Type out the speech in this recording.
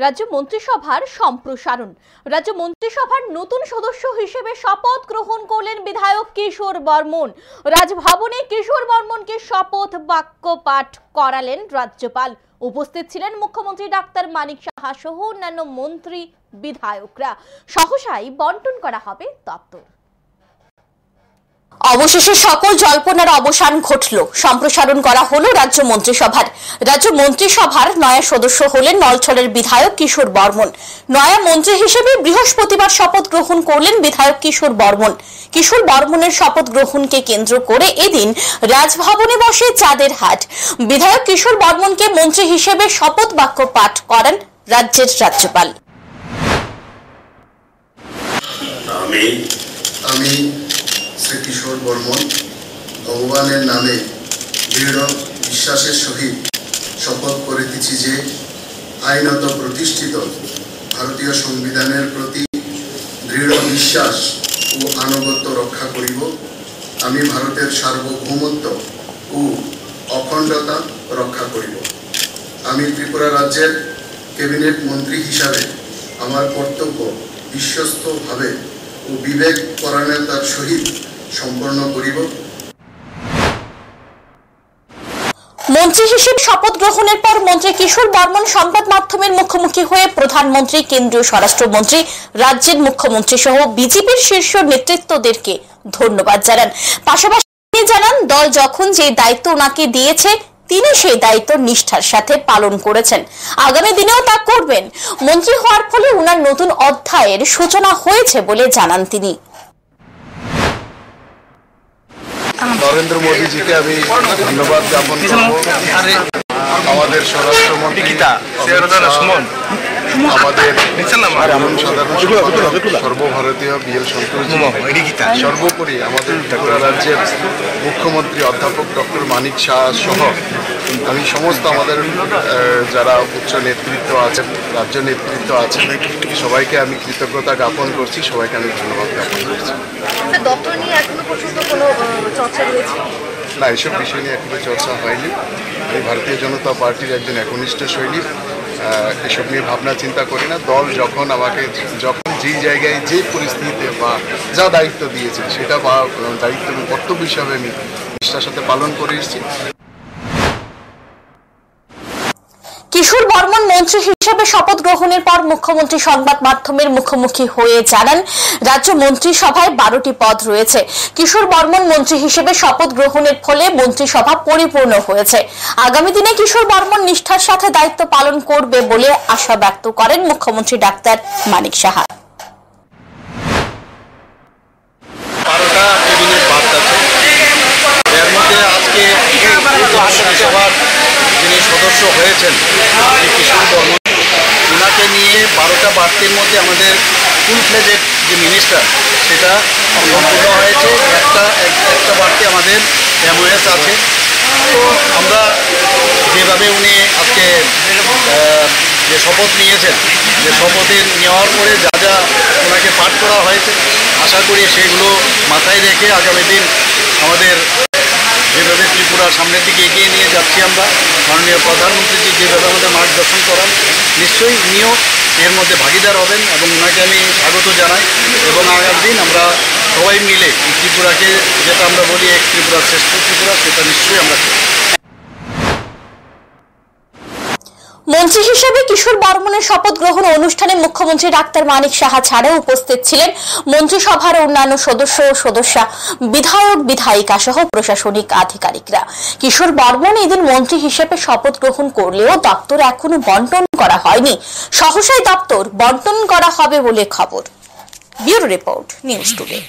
রাজ্য মন্ত্রিসভার সম্প্রসারণ। রাজ্য মন্ত্রিসভার নতুন সদস্য হিসেবে শপথ গ্রহণ করলেন বিধায়ক কিশোর বর্মন। রাজভবনে কিশোর বর্মনকে শপথ বাক্য পাঠ করালেন রাজ্যপাল। উপস্থিত ছিলেন মুখ্যমন্ত্রী ডাক্তার মানিক সাহা সহ অন্যান্য মন্ত্রী বিধায়করা। সহসাই বন্টন করা হবে দপ্তর। অবশেষে সকল জল্পনার অবসান ঘটল। সম্প্রসারণ করা হলো রাজ্য মন্ত্রিসভার। রাজ্য মন্ত্রিসভার নয়া সদস্য হলেন নলছড়ের বিধায়ক কিশোর বর্মন। নয়া মন্ত্রী হিসেবে বৃহস্পতিবার শপথ গ্রহণ করলেন বিধায়ক কিশোর বর্মন। কিশোর বর্মনের শপথ গ্রহণকে কেন্দ্র করে এদিন রাজভবনে বসে চাঁদের হাট। বিধায়ক কিশোর বর্মনকে মন্ত্রী হিসেবে শপথ বাক্য পাঠ করেন রাজ্যের রাজ্যপাল। আমি শ্রী কিশোর বর্মন ভগবানের নামে দৃঢ় বিশ্বাসের সহিত শপথ করিতেছি যে আইনত প্রতিষ্ঠিত ভারতীয় সংবিধানের প্রতি দৃঢ় বিশ্বাস ও আনুগত্য রক্ষা করিব। আমি ভারতের সার্বভৌমত্ব ও অখণ্ডতা রক্ষা করিব। আমি ত্রিপুরা রাজ্যের ক্যাবিনেট মন্ত্রী হিসাবে আমার কর্তব্য বিশ্বস্তভাবে ও বিবেক পরায়ণতার সহিত সম্পন্ন করিব। মন্ত্রী হিসেবে শপথ গ্রহণের পর মন্ত্রী কিশোর বর্মন সংবাদ মাধ্যমের মুখোমুখি হয়ে প্রধানমন্ত্রী, কেন্দ্রীয় স্বরাষ্ট্রমন্ত্রী, রাজ্যের মুখ্যমন্ত্রী সহ বিজেপির শীর্ষ নেতৃত্বদেরকে ধন্যবাদ জানান। পাশাপাশি জানান, দল যখন যে দায়িত্ব ওনাকে দিয়েছে তিনি সেই দায়িত্ব নিষ্ঠার সাথে পালন করেছেন, আগামী দিনেও তা করবেন। মন্ত্রী হওয়ার ফলে ওনার নতুন অধ্যায়ের সূচনা হয়েছে বলে জানান তিনি। নরেন্দ্র মোদীজিকে আমি ধন্যবাদ জ্ঞাপন করব। আমাদের স্বরাষ্ট্রমন্ত্রী আমাদের সর্বভারতীয় বিএল সন্তোষজি, সর্বোপরি আমাদের ত্রিপুরা রাজ্যের মুখ্যমন্ত্রী অধ্যাপক ডক্টর মানিক সাহা সহ আমি সমস্ত আমাদের যারা উচ্চ নেতৃত্ব আছেন, রাজ্য নেতৃত্ব আছেন, সবাইকে আমি কৃতজ্ঞতা জ্ঞাপন করছি, সবাইকে আমি ধন্যবাদ জ্ঞাপন করছি। না, এসব বিষয় নিয়ে এখনো চর্চা হয়নি। আমি ভারতীয় জনতা পার্টির একজন একনিষ্ঠ সৈনিক, এসব নিয়ে ভাবনা চিন্তা করি না। দল যখন আমাকে যেই জায়গায় যে পরিস্থিতিতে বা যা দায়িত্ব দিয়েছে সেটা বা দায়িত্ব কর্তব্য হিসাবে আমি নিষ্ঠার সাথে পালন করে এসেছি। কিশোর বর্মন মন্ত্রী হিসেবে শপথ গ্রহণের পর মুখ্যমন্ত্রী সংবাদ মাধ্যমের মুখোমুখি হয়ে জানান, রাজ্য মন্ত্রিসভায় 12টি পদ রয়েছে। কিশোর বর্মন মন্ত্রী হিসেবে শপথ গ্রহণের ফলে মন্ত্রিসভা পরিপূর্ণ হয়েছে। আগামী দিনে কিশোর বর্মন নিষ্ঠার সাথে দায়িত্ব পালন করবে বলে আশা ব্যক্ত করেন মুখ্যমন্ত্রী ডাক্তার মানিক সাহা। 12টা ক্যাবিনেট বার্তা আছে, এর মধ্যে আজকে মন্ত্রিসভার যিনি সদস্য হয়েছেন কিশোর বর্মন, ওনাকে নিয়ে 12টা বার্তির মধ্যে আমাদের ফুল ফ্লেজেড যে মিনিস্টার সেটা সম্পূর্ণ হয়েছে। একটা বার্তি আমাদের এমওএস আছে। তো আমরা যেভাবে উনি আজকে যে শপথ নিয়েছেন, যে শপথে নেওয়ার পরে যা যা ওনাকে পাঠ করা হয়েছে, আশা করি সেগুলো মাথায় রেখে আগামী দিন আমাদের যেভাবে ত্রিপুরার সামনের দিকে এগিয়ে নিয়ে যাচ্ছি আমরা, মাননীয় প্রধানমন্ত্রীজি যেভাবে আমাদের মার্গদর্শন করান, নিশ্চয়ই উনিও এর মধ্যে ভাগিদার হবেন এবং ওনাকে আমি স্বাগত জানাই। এবং আগামী দিন আমরা সবাই মিলে এই ত্রিপুরাকে, যেটা আমরা বলি এক ত্রিপুরা শ্রেষ্ঠ ত্রিপুরা, সেটা নিশ্চয়ই আমরা করি। মন্ত্রী হিসেবে কিশোর বর্মনের শপথ গ্রহণ অনুষ্ঠানে মুখ্যমন্ত্রী ডাক্তার মানিক সাহা ছাড়াও উপস্থিত ছিলেন মন্ত্রিসভার অন্যান্য সদস্য ও সদস্যা, বিধায়ক, বিধায়িকা সহ প্রশাসনিক আধিকারিকরা। কিশোর বর্মন এদিন মন্ত্রী হিসেবে শপথ গ্রহণ করলেও দপ্তর এখনো বন্টন করা হয়নি। সহসাই দপ্তর বন্টন করা হবে বলে খবর। Bureau report, news today.